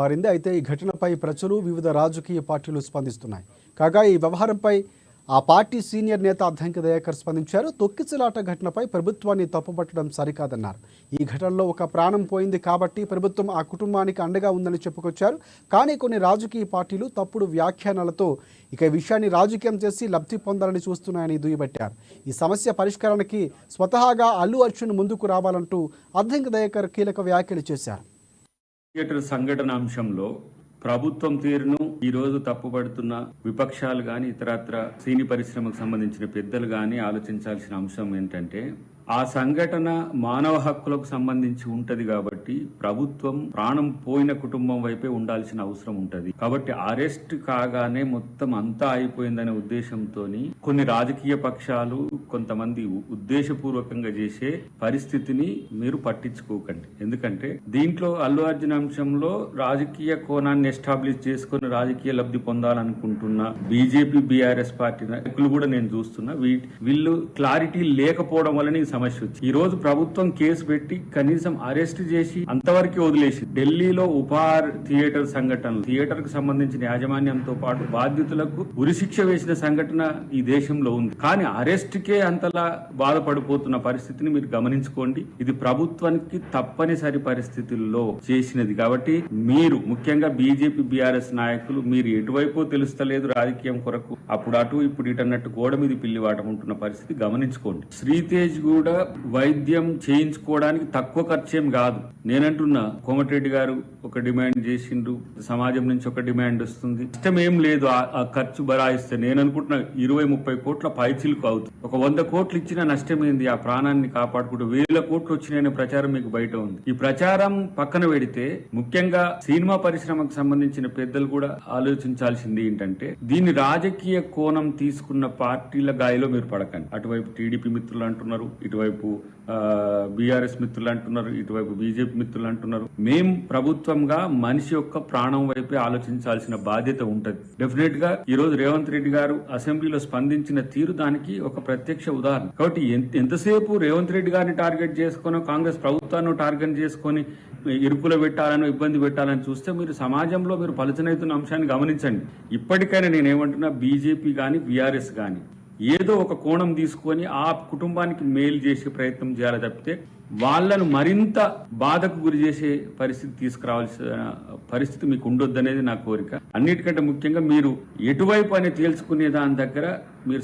మారింది. అయితే ఈ ఘటనపై ప్రజలు వివిధ రాజకీయ పార్టీలు స్పందిస్తున్నాయి. కాగా ఈ వ్యవహారంపై ఆ పార్టీ సీనియర్ నేత అద్దంకి దయాకర్ స్పందించారు. తొక్కిసలాట ఘటనపై ప్రభుత్వాన్ని తప్పుపట్టడం సరికాదన్నారు. ఈ ఘటనలో ఒక ప్రాణం పోయింది కాబట్టి ప్రభుత్వం ఆ కుటుంబానికి అండగా ఉందని చెప్పుకొచ్చారు. కానీ కొన్ని రాజకీయ పార్టీలు తప్పుడు వ్యాఖ్యానాలతో ఈ విషయాన్ని రాజకీయం చేసి లబ్ధి పొందాలని చూస్తున్నాయని దుయ్యబట్టారు. ఈ సమస్య పరిష్కారానికి స్వతహాగా అల్లు అర్జున్ ముందుకు రావాలంటూ అద్దంకి దయాకర్ కీలక వ్యాఖ్యలు చేశారు. థియేటర్ సంఘటన అంశంలో ప్రభుత్వం తీరును ఈ రోజు తప్పుపడుతున్న విపక్షాలు గాని ఇతరత్ర సినీ పరిశ్రమకు సంబంధించిన పెద్దలు గాని ఆలోచించాల్సిన అంశం ఏంటంటే ఆ సంఘటన మానవ హక్కులకు సంబంధించి ఉంటది కాబట్టి ప్రభుత్వం ప్రాణం పోయిన కుటుంబం వైపే ఉండాల్సిన అవసరం ఉంటది. కాబట్టి అరెస్ట్ కాగానే మొత్తం అంతా అయిపోయిందనే ఉద్దేశంతో కొన్ని రాజకీయ పక్షాలు కొంతమంది ఉద్దేశపూర్వకంగా చేసే పరిస్థితిని మీరు పట్టించుకోకండి. ఎందుకంటే దీంట్లో అల్లు అర్జున్ అంశంలో రాజకీయ కోణాన్ని ఎస్టాబ్లిష్ చేసుకుని రాజకీయ లబ్ధి పొందాలనుకుంటున్న బీజేపీ బీఆర్ఎస్ పార్టీ నాయకులు కూడా నేను చూస్తున్నా. వీళ్ళు క్లారిటీ లేకపోవడం వల్ల సమస్య వచ్చి ఈ రోజు ప్రభుత్వం కేసు పెట్టి కనీసం అరెస్ట్ చేసి అంతవరకు వదిలేసి ఢిల్లీలో ఉపహార్ థియేటర్ సంఘటనలు థియేటర్ కు సంబంధించిన యాజమాన్యంతో పాటు బాధ్యతలకు ఉరిశిక్ష వేసిన సంఘటన ఈ దేశంలో ఉంది. కానీ అరెస్ట్ కే అంతలా బాధపడిపోతున్న పరిస్థితిని మీరు గమనించుకోండి. ఇది ప్రభుత్వానికి తప్పనిసరి పరిస్థితుల్లో చేసినది. కాబట్టి మీరు ముఖ్యంగా బీజేపీ బీఆర్ఎస్ నాయకులు మీరు ఎటువైపు తెలుస్తలేదు రాజకీయం కొరకు అప్పుడు అటు ఇప్పుడు ఇటు అన్నట్టు గోడ మీద పిల్లివాటం ఉంటున్న పరిస్థితి గమనించుకోండి. శ్రీతేజ్ కూడా వైద్యం చేయించుకోవడానికి తక్కువ ఖర్చేం కాదు. నేనంటున్నా కోమటిరెడ్డి గారు ఒక డిమాండ్ చేసిండ్రు, సమాజం నుంచి ఒక డిమాండ్ వస్తుంది, ఇష్టం ఏం లేదు ఆ ఖర్చు బరాయిస్తే. నేను అనుకుంటున్నా 20-30 కోట్ల పైచిలకు అవుతుంది. ఒక 100 కోట్లు ఇచ్చిన నష్టం ఏంది? ఆ ప్రాణాన్ని కాపాడుకుంటూ 1000 కోట్లు వచ్చిన ప్రచారం మీకు బయట ఉంది. ఈ ప్రచారం పక్కన పెడితే ముఖ్యంగా సినిమా పరిశ్రమకు సంబంధించిన పెద్దలు కూడా ఆలోచించాల్సింది ఏంటంటే దీన్ని రాజకీయ కోణం తీసుకున్న పార్టీల గాయలో మీరు పడకండి. అటువైపు టీడీపీ మిత్రులు అంటున్నారు, ఇటువైపు బీఆర్ఎస్ మిత్రులు అంటున్నారు, ఇటువైపు బీజేపీ మిత్రులు అంటున్నారు. మేం ప్రభుత్వంగా మనిషి యొక్క ప్రాణం వైపే ఆలోచించాల్సిన బాధ్యత ఉంటది. డెఫినెట్ గా ఈ రోజు రేవంత్ రెడ్డి గారు అసెంబ్లీలో స్పందించిన తీరు దానికి ఒక ప్రత్యక్ష ఉదాహరణ. కాబట్టి ఎంతసేపు రేవంత్ రెడ్డి గారిని టార్గెట్ చేసుకుని కాంగ్రెస్ ప్రభుత్వాన్ని టార్గెట్ చేసుకుని ఇరుకులో పెట్టాలని ఇబ్బంది పెట్టాలని చూస్తే మీరు సమాజంలో మీరు పలుచనైతున్న అంశాన్ని గమనించండి. ఇప్పటికైనా నేనేమంటున్నా బీజేపీ గాని బీఆర్ఎస్ గాని ఏదో ఒక కోణం తీసుకొని ఆ కుటుంబానికి మేలు చేసే ప్రయత్నం చేయాలి తప్పితే వాళ్లను మరింత బాధకు గురి చేసే పరిస్థితి తీసుకురావాల్సిన పరిస్థితి మీకు ఉండొద్దనేది నా కోరిక. అన్నిటికంటే ముఖ్యంగా మీరు ఎటువైపు అని తేల్చుకునే దాని దగ్గర మీరు